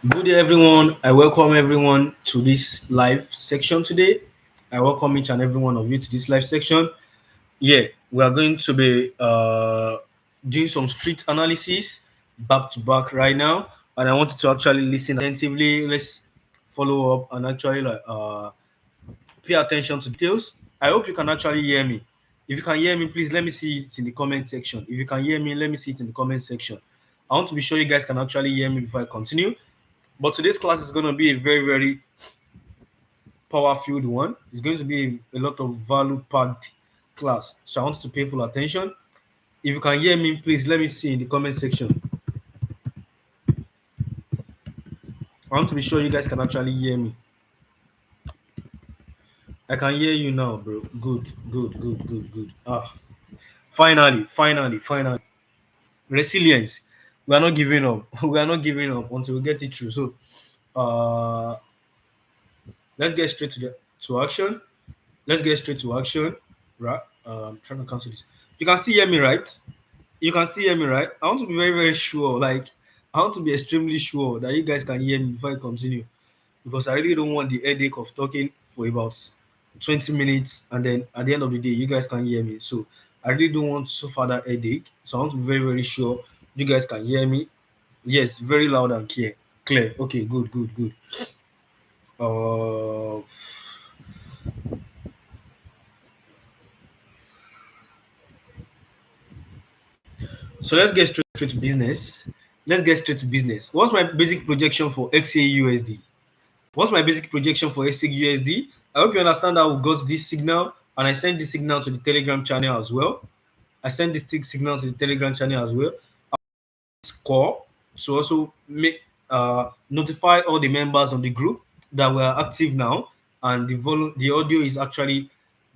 Good day, everyone. I welcome everyone to this live section today. I welcome each and every one of you to this live section. Yeah, we are going to be doing some street analysis back to back right now, and I wanted to actually listen attentively. Let's follow up and actually pay attention to details. I hope you can actually hear me. If you can hear me, please let me see it in the comment section. If you can hear me, let me see it in the comment section. I want to be sure you guys can actually hear me before I continue. But today's class is going to be a very, very power-filled one. It's going to be a lot of value-packed class. So I want you to pay full attention. If you can hear me, please let me see in the comment section. I want to be sure you guys can actually hear me. I can hear you now, bro. Good, good, good, good, good. Finally, finally, finally. Resilience. We are not giving up. We are not giving up until we get it through. So, uh, let's get straight to action. Let's get straight to action. Right. I'm trying to cancel this. You can still hear me, right? You can still hear me, right? I want to be very, very sure. Like, I want to be extremely sure that you guys can hear me before I continue. Because I really don't want the headache of talking for about 20 minutes and then at the end of the day, you guys can hear me. So I really don't want so far that headache. So I want to be very, very sure you guys can hear me. Yes, very loud and clear. Clear. Okay, good, good, good. Uh, so let's get straight to business. Let's get straight to business. What's my basic projection for XAUSD? What's my basic projection for XAUSD? I hope you understand how we got this signal, and I sent this signal to the Telegram channel as well. I sent this signal to the Telegram channel as well. Call to also make notify all the members of the group that we are active now, and the audio is actually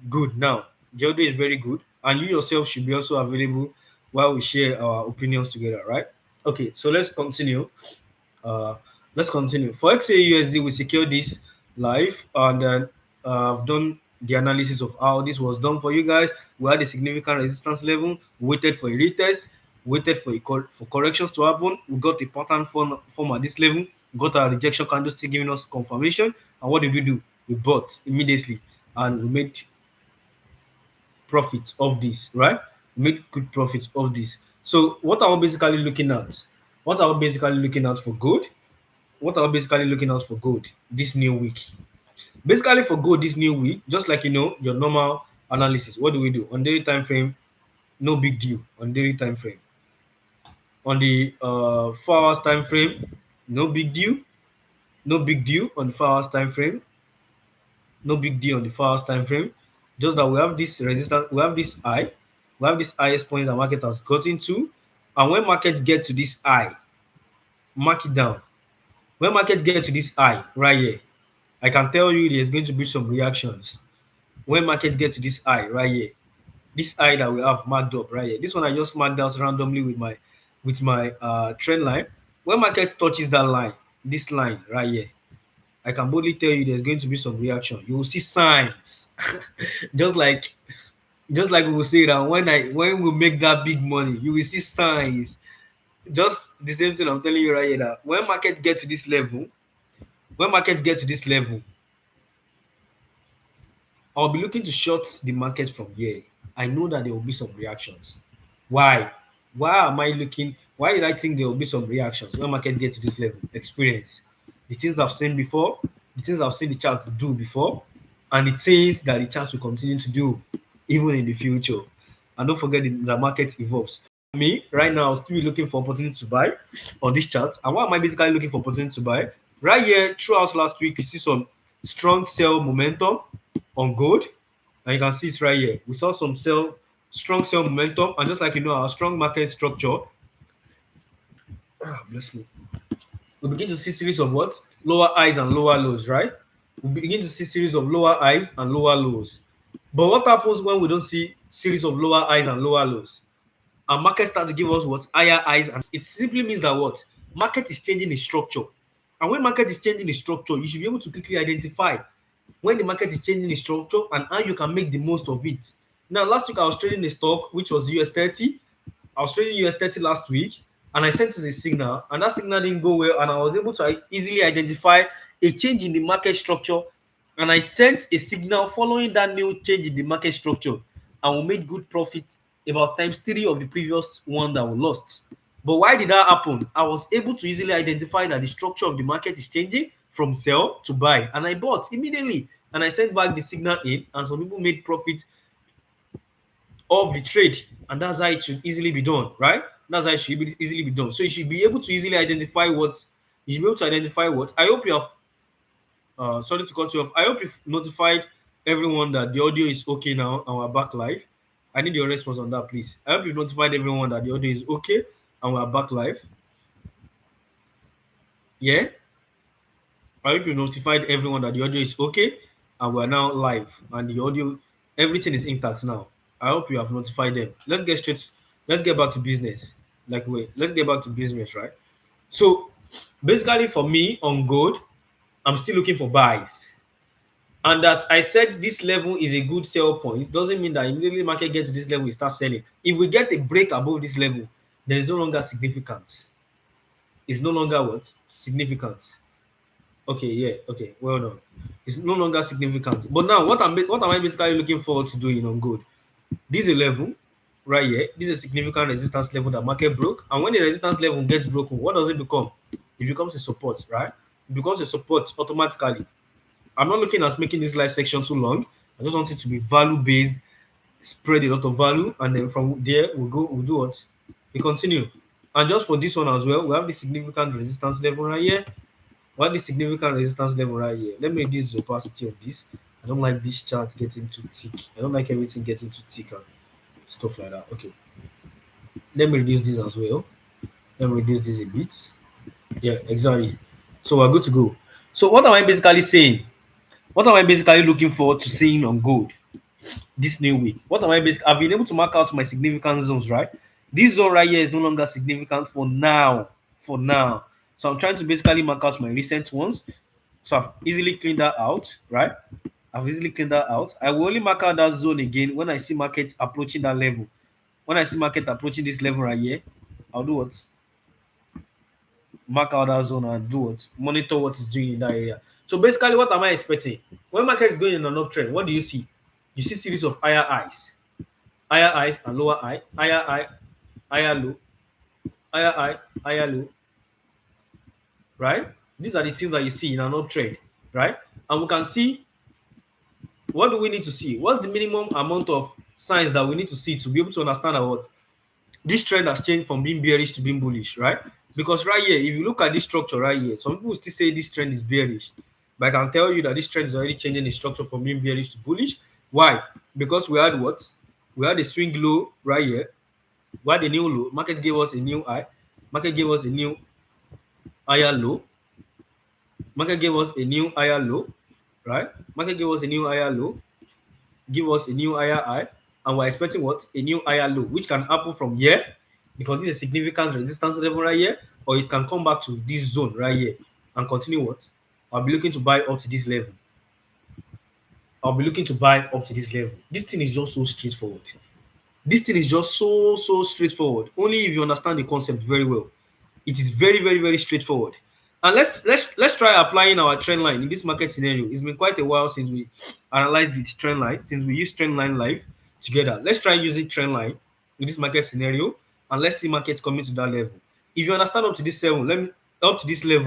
good now. The audio is very good, and you yourself should be also available while we share our opinions together, right? Okay, so let's continue. Uh, let's continue. For XAUSD, we secured this live, and then I've done the analysis of how this was done for you guys. We had a significant resistance level, waited for a retest, waited for for corrections to happen. We got the pattern form at this level, got our rejection candlestick giving us confirmation. And what did we do? We bought immediately, and we made profit of this, right? Make good profit of this. So what are we basically looking at? What are we basically looking at for gold? What are we basically looking at for gold this new week? Basically for gold this new week, just like your normal analysis, what do we do on daily time frame? No big deal on daily time frame. On the 4 hours time frame, no big deal. No big deal on the 4 hours time frame. No big deal on the 4 hours time frame. Just that we have this resistance, we have this high, we have this highest point the market has gotten to, and when market get to this high, mark it down. When market get to this high right here, I can tell you there's going to be some reactions. When market get to this high right here, this high that we have marked up right here, this one I just marked out randomly with my trend line. When market touches that line, this line right here, I can boldly tell you there's going to be some reaction. You will see signs. just like just like we will say that when we make that big money, you will see signs. Just the same thing I'm telling you right here, that when market get to this level, when market get to this level, I'll be looking to short the market from here. I know that there will be some reactions. Why? Why am I looking? Why did I think there will be some reactions when market get to this level? Experience. The things I've seen before, the things I've seen the chart do before, and the things that the chart will continue to do even in the future. And don't forget the market evolves. Me, right now, I'll still be looking for opportunity to buy on this chart. And why am I basically looking for opportunity to buy? Right here, throughout last week, you see some strong sell momentum on gold. And you can see it right here. We saw some strong sell momentum, and just like our strong market structure, bless me, we begin to see series of what? Lower highs and lower lows, right? We begin to see series of lower highs and lower lows. But what happens when we don't see series of lower highs and lower lows? And market starts to give us what? Higher highs, and it simply means that what? Market is changing its structure. And when market is changing its structure, you should be able to quickly identify when the market is changing its structure and how you can make the most of it. Now, last week I was trading a stock which was US 30. I was trading US 30 last week, and I sent it a signal, and that signal didn't go well, and I was able to easily identify a change in the market structure, and I sent a signal following that new change in the market structure, and we made good profit about times three of the previous one that we lost. But why did that happen? I was able to easily identify that the structure of the market is changing from sell to buy, and I bought immediately, and I sent back the signal in, and some people made profit of the trade, and that's how it should easily be done, right? That's how it should easily be done. So you should be able to easily identify what you should be able to identify what. I hope you have. Sorry to cut you off. I hope you've notified everyone that the audio is okay now and we're back live. I need your response on that, please. I hope you've notified everyone that the audio is okay and we're back live. Yeah. I hope you notified everyone that the audio is okay and we're now live and the audio, everything is intact now. I hope you have notified them. Let's get back to business. Let's get back to business, right? So basically for me on gold, I'm still looking for buys. And that I said this level is a good sell point doesn't mean that immediately market gets to this level, we start selling. If we get a break above this level, there is no longer significance. It's no longer what? Significant. Okay, yeah, okay, well done. It's no longer significant. But now, what am I basically looking forward to doing on gold? This is a level right here. This is a significant resistance level that market broke. And when the resistance level gets broken, what does it become? It becomes a support, right? It becomes a support automatically. I'm not looking at making this live section too long. I just want it to be value based, spread a lot of value, and then from there we'll do what? We continue. And just for this one as well, we have the significant resistance level right here. We have the significant resistance level right here. Let me reduce the opacity of this. I don't like this chart getting too thick. I don't like everything getting too thick and stuff like that. Okay. Let me reduce this as well. Let me reduce this a bit. Yeah, exactly. So we're good to go. So what am I basically saying? What am I basically looking forward to seeing on gold this new week? What am I basically? I've been able to mark out my significant zones, right? This zone right here is no longer significant for now. For now. So I'm trying to basically mark out my recent ones. So I've easily cleaned that out, right? I've easily cleaned that out. I will only mark out that zone again when I see markets approaching that level. When I see market approaching this level right here, I'll do what? Mark out that zone and do what? Monitor what is doing in that area. So basically, what am I expecting? When market is going in an uptrend, what do you see? You see series of higher highs and lower high, higher low, higher low, right? These are the things that you see in an uptrend, right? And we can see, what do we need to see? What's the minimum amount of signs that we need to see to be able to understand that what this trend has changed from being bearish to being bullish, right? Because right here, if you look at this structure right here, some people still say this trend is bearish, but I can tell you that this trend is already changing the structure from being bearish to bullish. Why? Because we had what? We had a swing low right here. We had a new low. Market gave us a new high. Market gave us a new higher low. Market gave us a new higher low, right? Market gave us a new higher low, give us a new higher high, and we're expecting what? A new higher low, which can happen from here because this is a significant resistance level right here, or it can come back to this zone right here and continue what? I'll be looking to buy up to this level. I'll be looking to buy up to this level. This thing is just so straightforward. This thing is just so straightforward. Only if you understand the concept very well. It is very straightforward. And let's try applying our trend line in this market scenario. It's been quite a while since we analyzed the trend line, since we used trend line live together. Let's try using trend line in this market scenario, and let's see markets coming to that level. If you understand up to this level,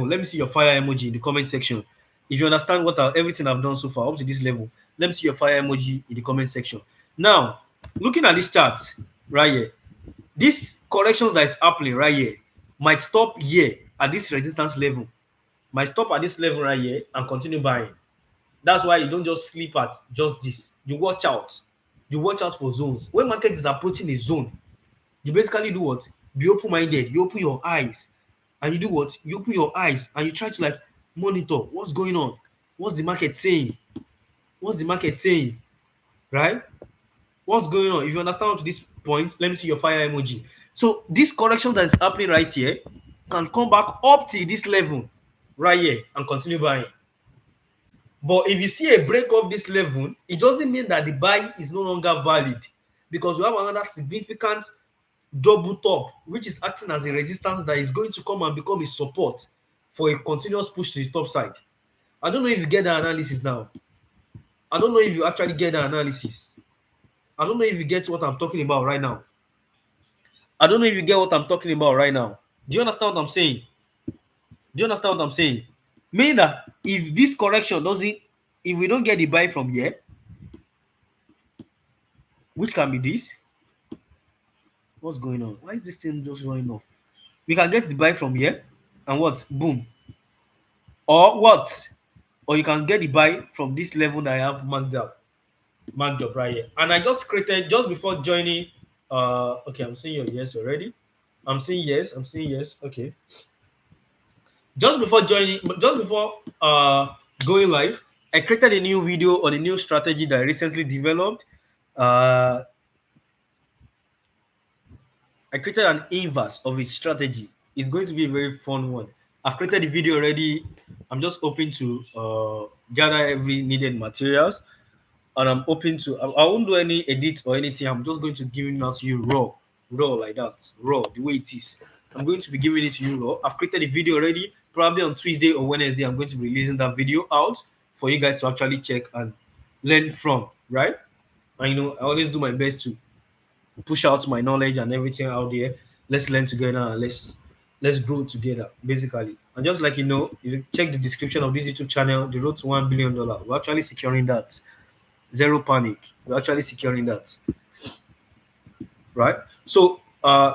let me see your fire emoji in the comment section. If you understand everything I've done so far up to this level, let me see your fire emoji in the comment section. Now, looking at this chart right here, this corrections that is happening right here might stop here at this resistance level, might stop at this level right here and continue buying. That's why you don't just sleep at just this. You watch out. You watch out for zones. When market is approaching a zone, you basically do what? Be open-minded. You open your eyes. And you do what? You open your eyes and you try to like monitor what's going on. What's the market saying? What's the market saying? Right? What's going on? If you understand up to this point, let me see your fire emoji. So this correction that is happening right here can come back up to this level right here and continue buying. But if you see a break of this level, it doesn't mean that the buy is no longer valid, because we have another significant double top, which is acting as a resistance that is going to come and become a support for a continuous push to the top side. I don't know if you get the analysis now. I don't know if you actually get the analysis. I don't know if you get what I'm talking about right now. I don't know if you get what I'm talking about right now. Do you understand what I'm saying? Do you understand what I'm saying? Meaning that if this correction doesn't, if we don't get the buy from here, which can be this, what's going on? Why is this thing just running off? We can get the buy from here, and what? Boom. Or what? Or you can get the buy from this level that I have marked up right here. And I just created just before joining. Okay, I'm seeing your yes already. I'm seeing yes. I'm seeing yes. Okay. Just before joining, just before going live, I created a new video on a new strategy that I recently developed. Uh, I created an inverse of its strategy. It's going to be a very fun one. I've created the video already. I'm just hoping to gather every needed materials, and I'm open to. I won't do any edit or anything. I'm just going to give it out to you raw like that, raw the way it is. I'm going to be giving it to you raw. I've created a video already. Probably on Tuesday or Wednesday, I'm going to be releasing that video out for you guys to actually check and learn from. Right? And I always do my best to push out my knowledge and everything out there. Let's learn together and let's grow together, basically. And just like you check the description of this YouTube channel, the road to $1 billion. We're actually securing that. Zero panic. We're actually securing that. Right? So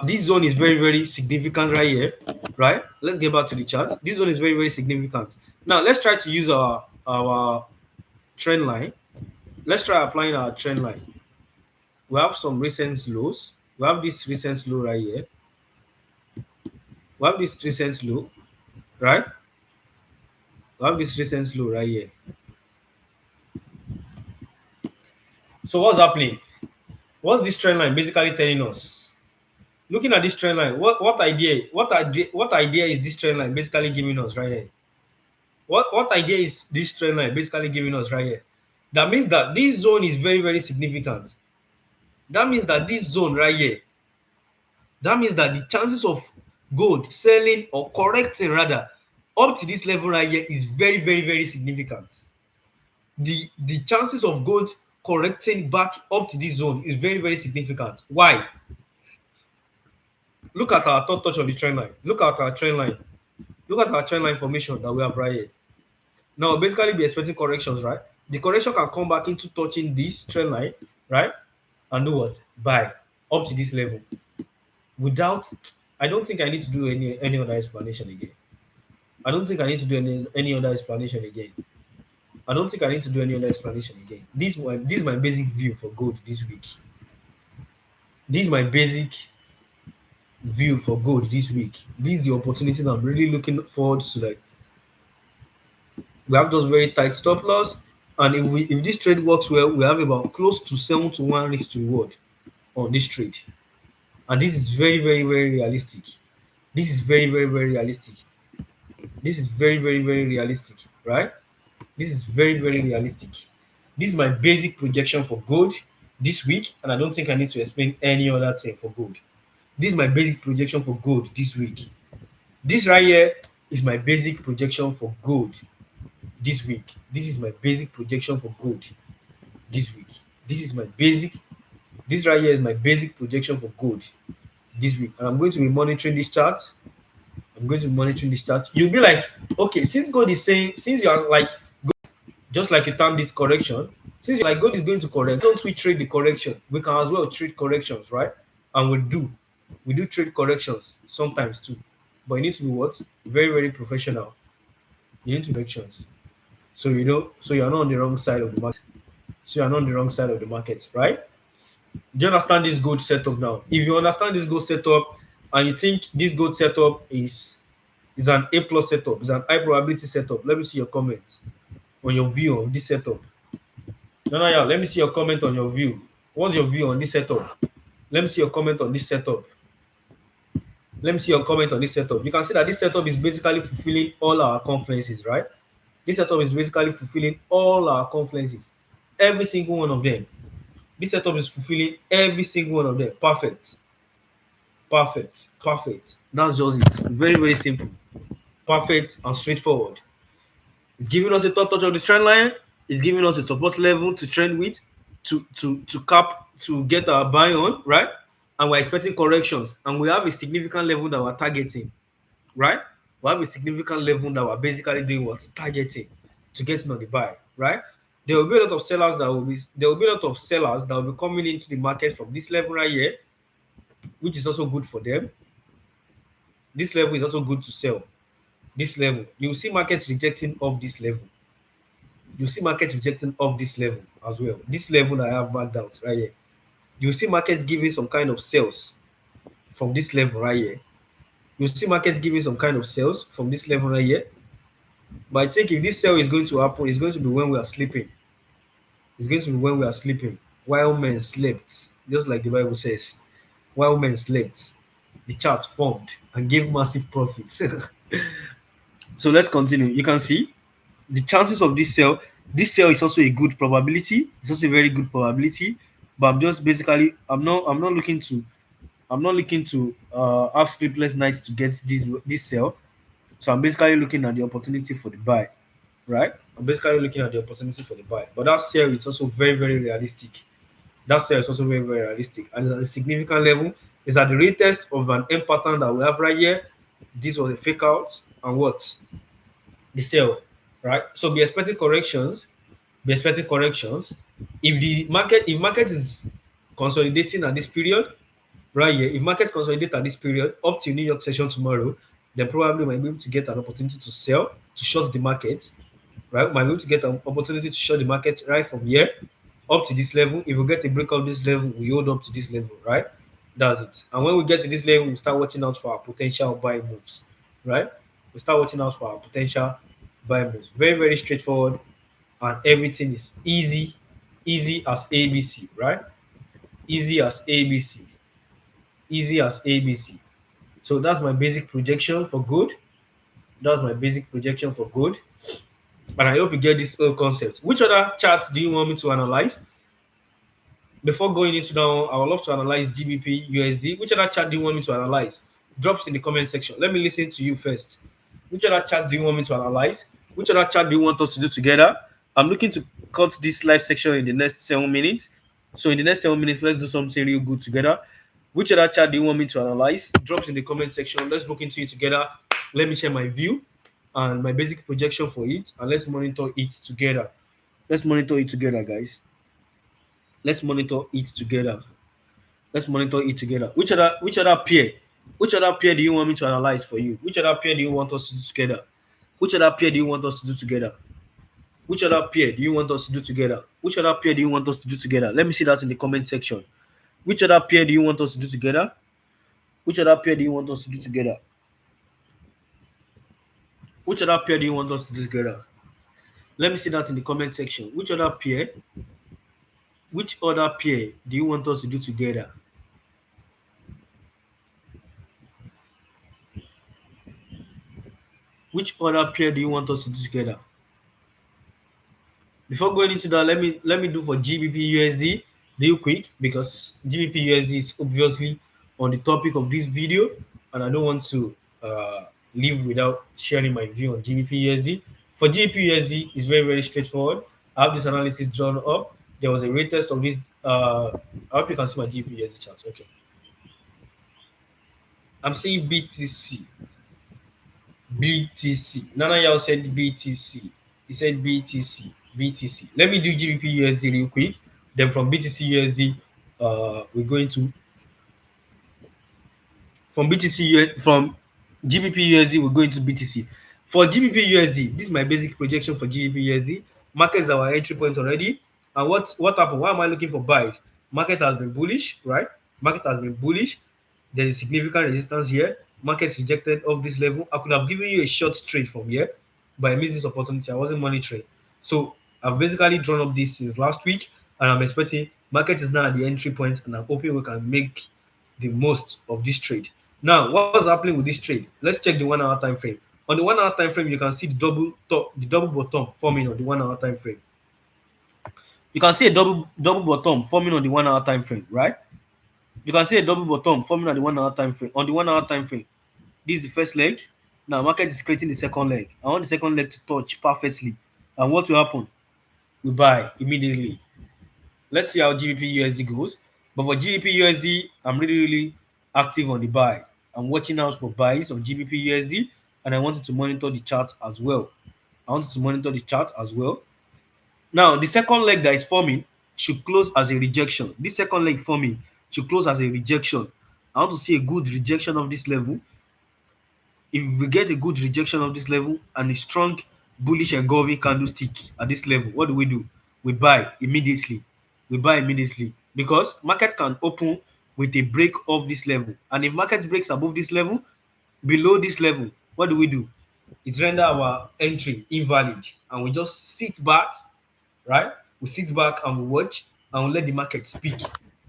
this zone is very, very significant right here. Right? Let's get back to the chart. This zone is very, very significant. Now let's try to use our trend line. Let's try applying our trend line. We have some recent lows. We have this recent low right here. We have this recent low, right? We have this recent low right here. So what's happening? What's this trend line basically telling us? Looking at this trend line, what idea is this trend line basically giving us right here? What idea is this trend line basically giving us right here? That means that this zone is very, very significant. That means that this zone right here, that means that the chances of gold selling or correcting rather up to this level right here is very, very, very significant. The chances of gold correcting back up to this zone is very, very significant. Why? Look at our third touch of the trend line. Look at our trend line. Look at our trend line formation that we have right here. Now, basically, be expecting corrections, right? The correction can come back into touching this trend line, right? And do what? Buy up to this level. Without, I don't think I need to do any other explanation again. I don't think I need to do any other explanation again. I don't think I need to do any other explanation again. This is my basic view for gold this week. This is my basic view for gold this week. This is the opportunity that I'm really looking forward to. Like, we have those very tight stop loss, and if this trade works well, we have about close to 7-to-1 risk to reward on this trade, and this is very, very, very realistic. This is very, very, very realistic. This is very, very, very realistic, right? This is very, very realistic. This is my basic projection for gold this week, and I don't think I need to explain any other thing for gold. This is my basic projection for gold this week. This right here is my basic projection for gold this week. This is my basic projection for gold this week. This right here is my basic projection for gold this week. And I'm going to be monitoring this chart. You'll be like, okay, since gold is saying, since you are like, just like you termed it correction, since you're like gold is going to correct, don't we trade the correction? We can as well trade corrections, right? And we do trade corrections sometimes too. But you need to be what? Very, very professional. You need to make corrections. So so you're not on the wrong side of the market. Right? Do you understand this gold setup now? If you understand this gold setup and you think this gold setup is an A plus setup, is an high probability setup, let me see your comments on your view of this setup. No, yeah, let me see your comment on your view. What's your view on this setup? Let me see your comment on this setup. You can see that this setup is basically fulfilling all our confluences, right? This setup is basically fulfilling all our confluences. Every single one of them. This setup is fulfilling every single one of them. Perfect. Perfect. Perfect. That's just it. Very, very simple. Perfect and straightforward. It's giving us a top touch of the trend line. It's giving us a support level to trend with, to cap to get our buy on, right? And we're expecting corrections, and we have a significant level that we're targeting, right? We have a significant level that we're basically doing what's targeting to get on the buy, right? There will be a lot of sellers that will be there will be a lot of sellers that will be coming into the market from this level right here, which is also good for them. This level is also good to sell. This level, you will see markets rejecting off this level. You see markets rejecting off this level as well. This level I have marked out right here. You see markets giving some kind of sales from this level right here. You see markets giving some kind of sales from this level right here. But I think if this sale is going to happen, it's going to be when we are sleeping. It's going to be when we are sleeping, while men slept, just like the Bible says. While men slept, the chart formed and gave massive profits. So let's continue. You can see the chances of this cell is also a good probability. It's also a very good probability. But I'm just basically I'm not looking to have sleepless nights to get this cell. So I'm basically looking at the opportunity for the buy, right? I'm basically looking at the opportunity for the buy. But that cell is also very, very realistic. That cell is also very, very realistic. And it's at a significant level. It's at the retest of an M pattern that we have right here. This was a fake out and what? The sell, right? So be expecting corrections. Be expecting corrections. If market is consolidating at this period, right here, if markets consolidate at this period up to New York session tomorrow, then probably might be able to get an opportunity to sell, to short the market, right? Might be able to get an opportunity to short the market right from here up to this level. If we get a break of this level, we hold up to this level, right? That's it. And when we get to this level, we start watching out for our potential buy moves, right? We start watching out for our potential buy moves. Very, very straightforward, and everything is easy, easy as ABC, right? Easy as ABC, easy as ABC. So that's my basic projection for good. That's my basic projection for good. And I hope you get this whole concept. Which other charts do you want me to analyze? Before going into that one, I would love to analyze GBP USD. Which other chart do you want me to analyze? Drops in the comment section. Let me listen to you first. Which other chart do you want me to analyze? Which other chart do you want us to do together? I'm looking to cut this live section in the next 7 minutes. So in the next 7 minutes, let's do something real good together. Which other chart do you want me to analyze? Drops in the comment section. Let's look into it together. Let me share my view and my basic projection for it, and let's monitor it together. Let's monitor it together, guys. Let's monitor it together. Let's monitor it together. Which other pair do you want me to analyze for you? Which other pair do you want us to do together? Which other pair do you want us to do together? Which other pair do you want us to do together? Which other pair do you want us to do together? Let me see that in the comment section. Which other pair do you want us to do together? Which other pair do you want us to do together? Which other pair do you want us to do together? Let me see that in the comment section. Which other pair? Which other pair do you want us to do together? Which other pair do you want us to do together? Before going into that, let me do for GBP USD real quick, because GBP USD is obviously on the topic of this video, and I don't want to leave without sharing my view on GBP USD. For GBP USD, it's very, very straightforward. I have this analysis drawn up. There was a retest of this. I hope you can see my GBP USD chart. Okay, I'm seeing BTC. BTC. Nana Yao said BTC. He said BTC. BTC. Let me do GBP USD real quick. Then from BTC USD, we're going to from GBP USD, we're going to BTC. For GBP USD, this is my basic projection for GBP USD. Market is our entry point already. And what happened? Why am I looking for buys? Market has been bullish, right? Market has been bullish. There is significant resistance here. Market's rejected off this level. I could have given you a short trade from here, but I missed this opportunity. I wasn't monitoring. So I've basically drawn up this since last week, and I'm expecting market is now at the entry point, and I'm hoping we can make the most of this trade. Now, what's happening with this trade? Let's check the 1 hour time frame. On the 1 hour time frame, you can see the double bottom forming on the 1 hour time frame. You can see a double bottom forming on the 1 hour time frame, right? You can see a double bottom forming at the 1 hour time frame. On the 1 hour time frame, this is the first leg. Now market is creating the second leg. I want the second leg to touch perfectly. And what will happen? We buy immediately. Let's see how GBP USD goes. But for GBP USD, I'm really active on the buy. I'm watching out for buys on GBP USD, and I wanted to monitor the chart as well. I wanted to monitor the chart as well. Now, the second leg that is forming should close as a rejection. This second leg forming should close as a rejection. I want to see a good rejection of this level. If we get a good rejection of this level and a strong bullish engulfing candlestick at this level, what do? We buy immediately. We buy immediately because market can open with a break of this level. And if market breaks above this level, below this level, what do? It render our entry invalid and we just sit back, right? We sit back and we watch and we let the market speak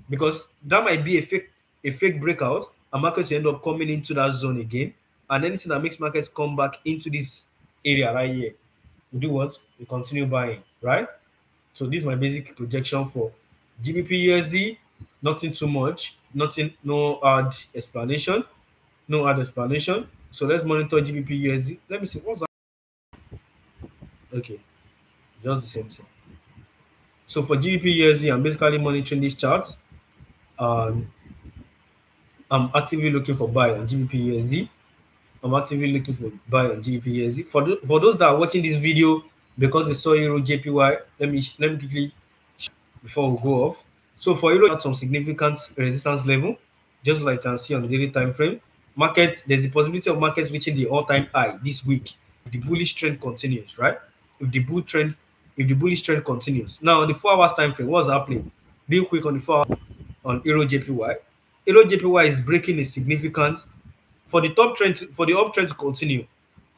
because that might be a fake breakout and markets end up coming into that zone again, and anything that makes markets come back into this area right here, we do what? We continue buying, right? So this is my basic projection for GBP USD. Nothing too much, nothing, no hard explanation, no hard explanation. So let's monitor GBP USD. Let me see what's that. Okay, just the same thing. So for GBP USD, I'm basically monitoring this chart. Um, I'm actively looking for buy on GBP USD. I'm actively looking for buy on GBP USD. For those that are watching this video because they saw Euro JPY, let me quickly before we go off. So for Euro, at some significant resistance level, just like you can see on the daily time frame. There's the possibility of markets reaching the all-time high this week if the bullish trend continues, right? If the bullish trend continues. Now on the 4 hours time frame, what's happening? Real quick on the 4 hours on Euro JPY. Euro JPY is breaking a significant for the for the uptrend to continue.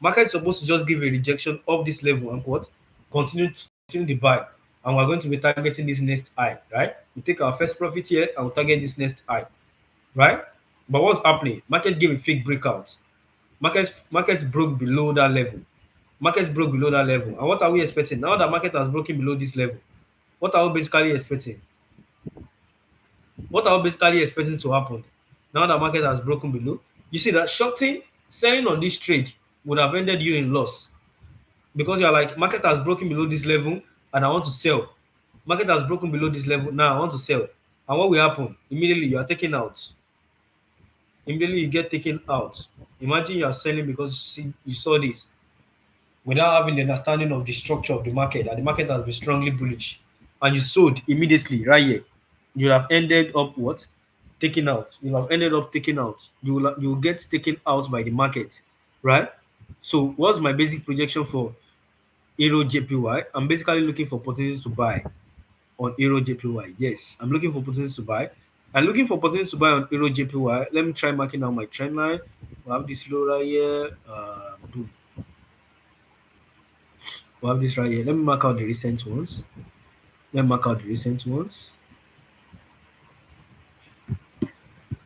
Market is supposed to just give a rejection of this level and what? Continue the buy. And we're going to be targeting this next high, right? We take our first profit here and we target this next high, right? But what's happening? Market gave a fake breakout. Market broke below that level. Market broke below that level. And what are we expecting? Now that market has broken below this level, what are we basically expecting? What are we basically expecting to happen? Now that market has broken below, you see that shorting, selling on this trade would have ended you in loss because you're like, market has broken below this level and I want to sell. Market has broken below this level, now I want to sell. And what will happen? Immediately you are taken out. Immediately you get taken out. Imagine you are selling because you saw this without having the understanding of the structure of the market, and the market has been strongly bullish, and you sold immediately right here. You have ended up what? Taken out. You have ended up taken out. You will get taken out by the market, right? So what's my basic projection for Euro JPY? I'm basically looking for opportunities to buy on Euro JPY. Yes, I'm looking for opportunities to buy. I'm looking for opportunities to buy on Euro JPY. Let me try marking out my trend line. We have this low right here. Boom. We have this right here. Let me mark out the recent ones. Let me mark out the recent ones.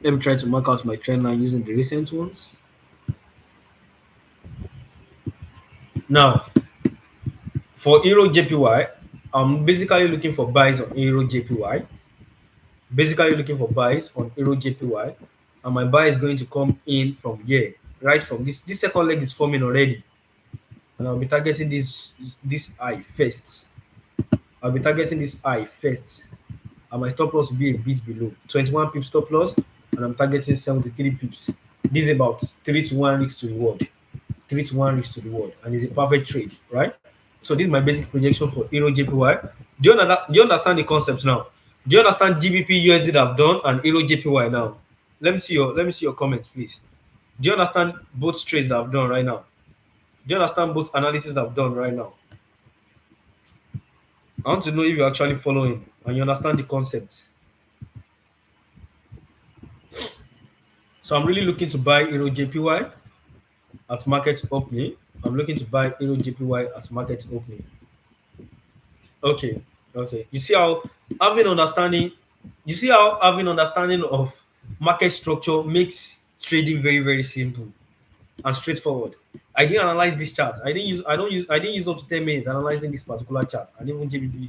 Let me try to mark out my trend line using the recent ones. Now, for Euro JPY, I'm basically looking for buys on Euro JPY. Basically looking for buys on Euro JPY. And my buy is going to come in from here. Right from this. This second leg is forming already. And I'll be targeting this high first. I'll be targeting this high first. And my stop loss will be a bit below 21 pips stop loss, and I'm targeting 73 pips. This is about 3-to-1 risk to reward. 3-to-1 risk to reward, and it's a perfect trade, right? So this is my basic projection for Euro JPY. Do you understand the concepts now? Do you understand GBP USD that I've done and Euro JPY now? Let me see your comments, please. Do you understand both trades that I've done right now? Do you understand both analysis that I've done right now? I want to know if you're actually following and you understand the concepts. So I'm really looking to buy Euro JPY at market opening. I'm looking to buy Euro JPY at market opening. Okay, okay. You see how having understanding of market structure makes trading very, very simple and straightforward. I didn't analyze this chart. I didn't use up to 10 minutes analyzing this particular chart and even GBP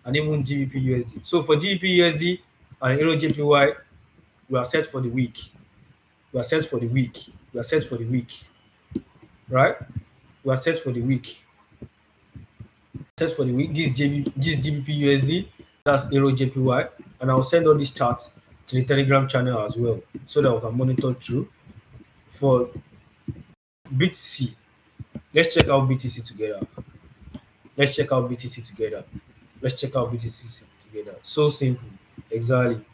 USD. So for GBP USD and Euro JPY, We are set for the week. We are set for the week. We are set for the week. Right? We are set for the week. Set for the week. This is GBP USD. That's Euro JPY. And I'll send all these charts to the Telegram channel as well, so that we can monitor through. For BTC, let's check out BTC together. Let's check out BTC together. Let's check out BTC together. So simple. Exactly.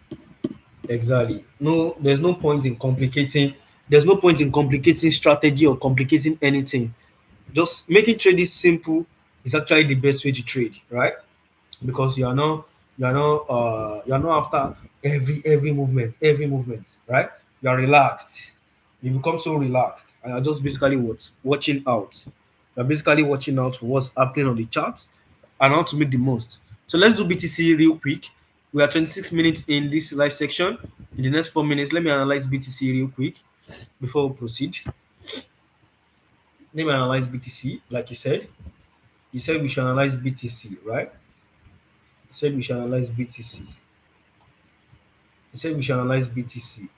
Exactly. No, there's no point in complicating. There's no point in complicating strategy or complicating anything. Just making trading simple is actually the best way to trade, right? Because you're not after every movement, right? You're relaxed. You become so relaxed, and you're just basically watching out. You're basically watching out for what's happening on the charts and how to make the most. So let's do BTC real quick. We are 26 minutes in this live section. In the next 4 minutes, let me analyze BTC real quick before we proceed. Let me analyze BTC, like you said. You said we should analyze BTC, right? You said we should analyze BTC. You said we should analyze BTC.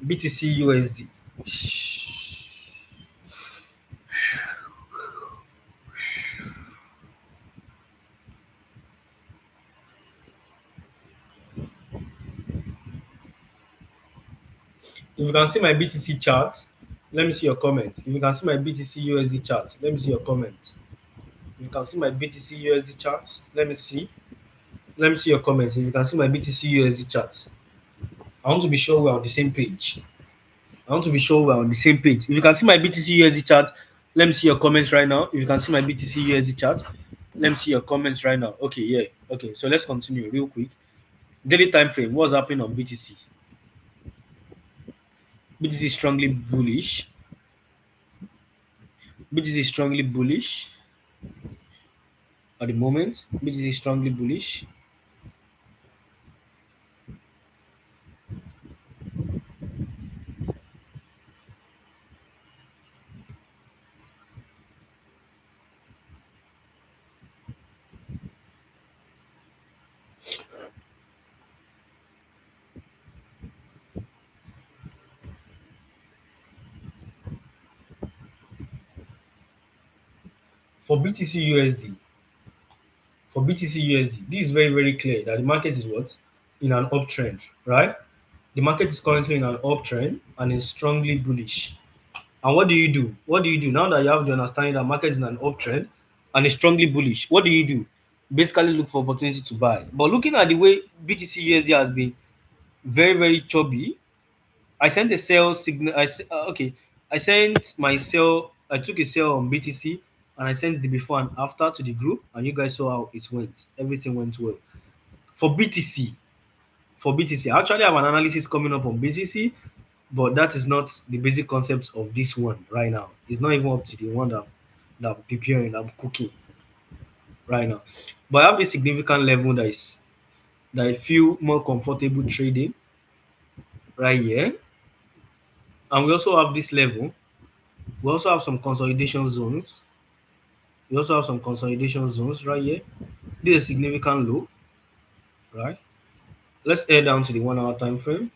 BTC USD. If you can see my BTC chart, let me see your comment. If you can see my BTC USD chart, let me see your comment. If you can see my BTC USD charts, let me see. Let me see your comments. If you can see my BTC USD charts, I want to be sure we're on the same page. I want to be sure we're on the same page. If you can see my BTC USD chart, let me see your comments right now. If you can see my BTC USD chart, let me see your comments right now. Okay, yeah. Okay, so let's continue real quick. Daily time frame. What's happening on BTC? BTC is strongly bullish. BTC is strongly bullish at the moment. BTC is strongly bullish. For BTC USD, this is very, very clear that the market is what? In an uptrend, right? The market is currently in an uptrend and is strongly bullish. And what do you do? What do you do now that you have the understanding that market is in an uptrend and is strongly bullish? What do you do? Basically, look for opportunity to buy. But looking at the way BTC USD has been very, very chubby, I sent a sell signal. Okay, I sent my sell. I took a sell on BTC and I sent the before and after to the group, and you guys saw how it went. Everything went well for BTC. For BTC, I actually have an analysis coming up on BTC, but that is not the basic concept of this one right now. It's not even up to the one that I'm preparing, I'm cooking right now. But I have a significant level that I feel more comfortable trading right here. And we also have this level. We also have some consolidation zones. We also have some consolidation zones right here. This is a significant low, right? Let's head down to the 1 hour time frame.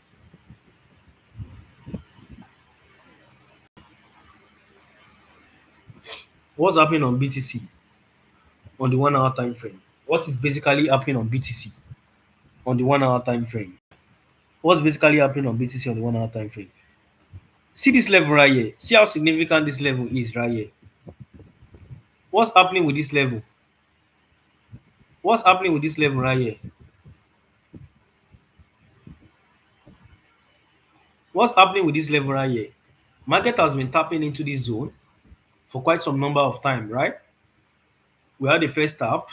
What's happening on BTC on the 1 hour time frame? What is basically happening on BTC on the 1 hour time frame? What's basically happening on BTC on the 1 hour time frame? See this level right here. See how significant this level is right here. What's happening with this level? What's happening with this level right here? What's happening with this level right here? Market has been tapping into this zone for quite some number of time, right? We had the first tap,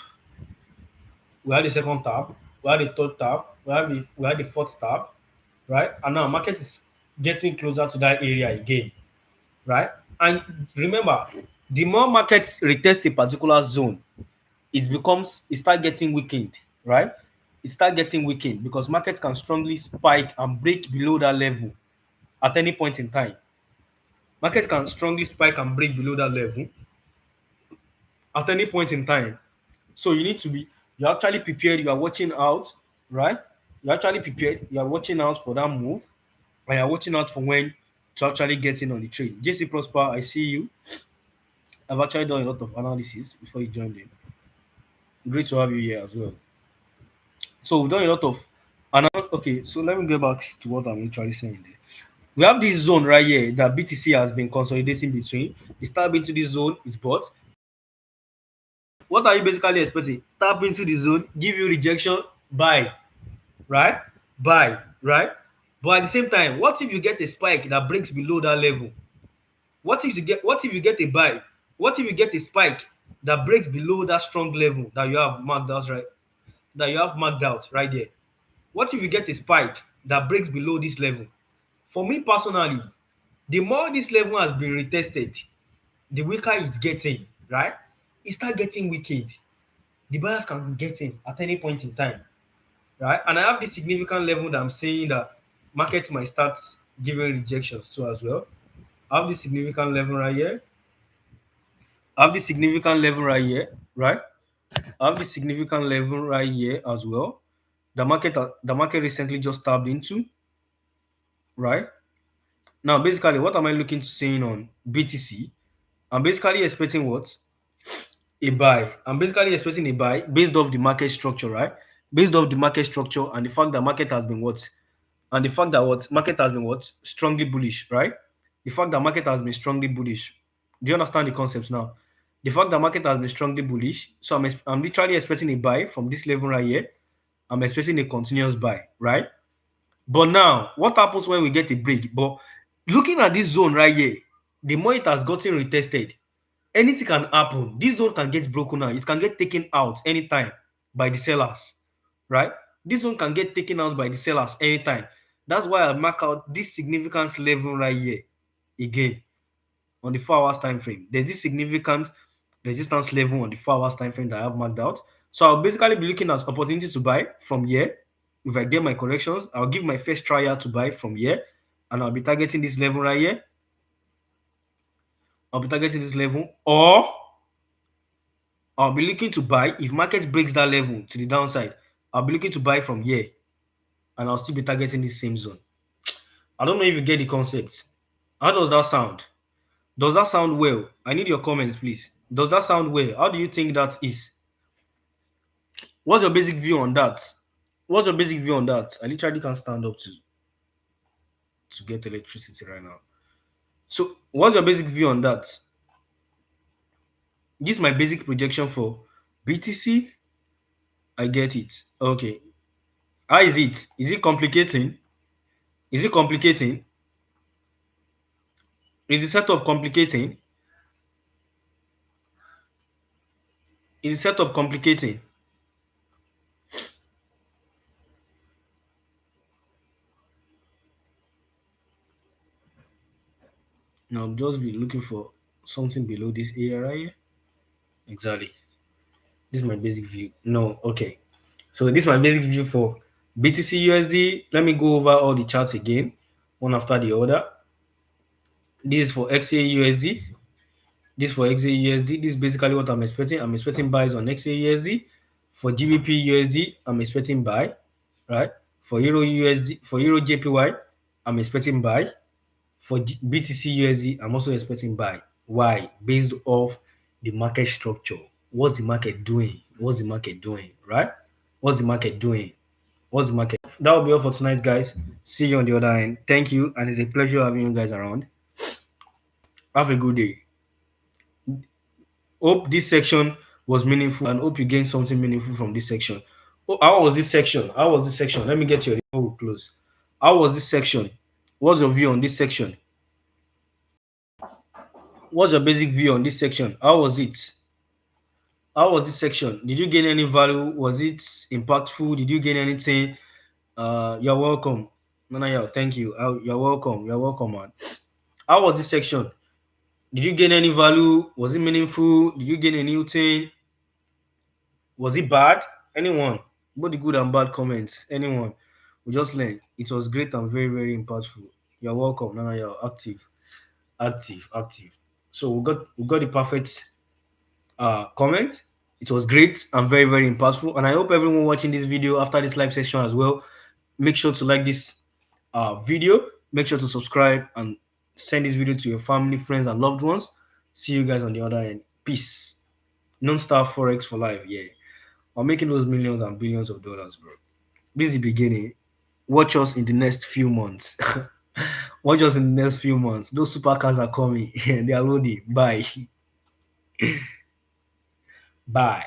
we had the second tap, we had the third tap, we had the fourth tap, right? And now market is getting closer to that area again, right? And remember, the more markets retest a particular zone, it start getting weakened, right? It start getting weakened because markets can strongly spike and break below that level at any point in time. Market can strongly spike and break below that level at any point in time. So you need to be, you're actually prepared, you are watching out, right? You're actually prepared, you are watching out for that move, and you're watching out for when to actually get in on the trade. JC Prosper, I see you. I've actually done a lot of analysis before you joined in. Great to have you here as well. So we've done a lot of okay, so let me get back to what I'm literally saying there. We have this zone right here that BTC has been consolidating between. It tap into this zone, it's bought. What are you basically expecting? Tap into the zone, give you rejection, buy, right? Buy, right? But at the same time, what if you get a spike that breaks below that level? What if you get a buy? What if you get a spike that breaks below that strong level that you have marked out right? That you have marked out right there? What if you get a spike that breaks below this level? For me personally, the more this level has been retested, the weaker it's getting, right? It start getting weakened. The buyers can get in at any point in time, right? And I have this significant level that I'm saying that market might start giving rejections to as well. I have this significant level right here. I have this significant level right here, right? I have this significant level right here as well. The market recently just tapped into, right? Now, basically, what am I looking to saying on BTC? I'm basically expecting what? A buy. I'm basically expecting a buy based off the market structure, right? Based off the market structure and the fact that market has been what? And the fact that what market has been what? Strongly bullish, right? The fact that market has been strongly bullish. Do you understand the concepts now? The fact that market has been strongly bullish. So I'm literally expecting a buy from this level right here. I'm expecting a continuous buy, right? But now, what happens when we get a break? But looking at this zone right here, the more it has gotten retested, anything can happen. This zone can get broken out. It can get taken out anytime by the sellers, right? This one can get taken out by the sellers anytime. That's why I mark out this significance level right here again on the 4 hours time frame. There's this significant resistance level on the 4 hours time frame that I have marked out. So I'll basically be looking at opportunity to buy from here. If I get my corrections, I'll give my first trial to buy from here, and I'll be targeting this level right here. I'll be targeting this level, or I'll be looking to buy if market breaks that level to the downside. I'll be looking to buy from here, and I'll still be targeting this same zone. I don't know if you get the concept. How does that sound? Does that sound well? I need your comments, please. Does that sound well? How do you think that is? What's your basic view on that? What's your basic view on that? I literally can't stand up to get electricity right now. So, what's your basic view on that? This is my basic projection for BTC. I get it. Okay. How is it? Is it complicating? Is it complicating? Is the setup complicating? Is the setup complicating? Now, just be looking for something below this area right here. Exactly. This is my basic view. No, okay. So this is my basic view for BTC USD. Let me go over all the charts again, one after the other. This is for XA USD. This for XA USD. This is basically what I'm expecting. I'm expecting buys on XA USD. For GBP USD, I'm expecting buy, right? For Euro USD, for Euro JPY, I'm expecting buy. For BTC USD, I'm also expecting buy. Why? Based off the market structure. What's the market doing? What's the market doing? Right? What's the market doing? What's the market? That will be all for tonight, guys. See you on the other end. Thank you, and it's a pleasure having you guys around. Have a good day. Hope this section was meaningful and hope you gained something meaningful from this section. Oh, how was this section? How was this section? Let me get your before we close. How was this section? What's your view on this section? What's your basic view on this section? How was it? How was this section? Did you gain any value? Was it impactful? Did you gain anything? You're welcome. No, yeah, thank you. You're welcome. You're welcome, man. How was this section? Did you gain any value? Was it meaningful? Did you gain a new thing? Was it bad? Anyone? Both the good and bad comments. Anyone? We just learned. It was great and very, very impactful. You're welcome. Nana, you're active. active, active. So we got the perfect comment. It was great and very, very impactful. And I hope everyone watching this video after this live session as well, make sure to like this video, make sure to subscribe and send this video to your family, friends, and loved ones. See you guys on the other end. Peace. Non-star Forex for life. Yeah. I'm making those millions and billions of dollars, bro. This is the beginning. Watch us in the next few months. Watch us in the next few months. Those supercars are coming. They are loading. Bye. Bye.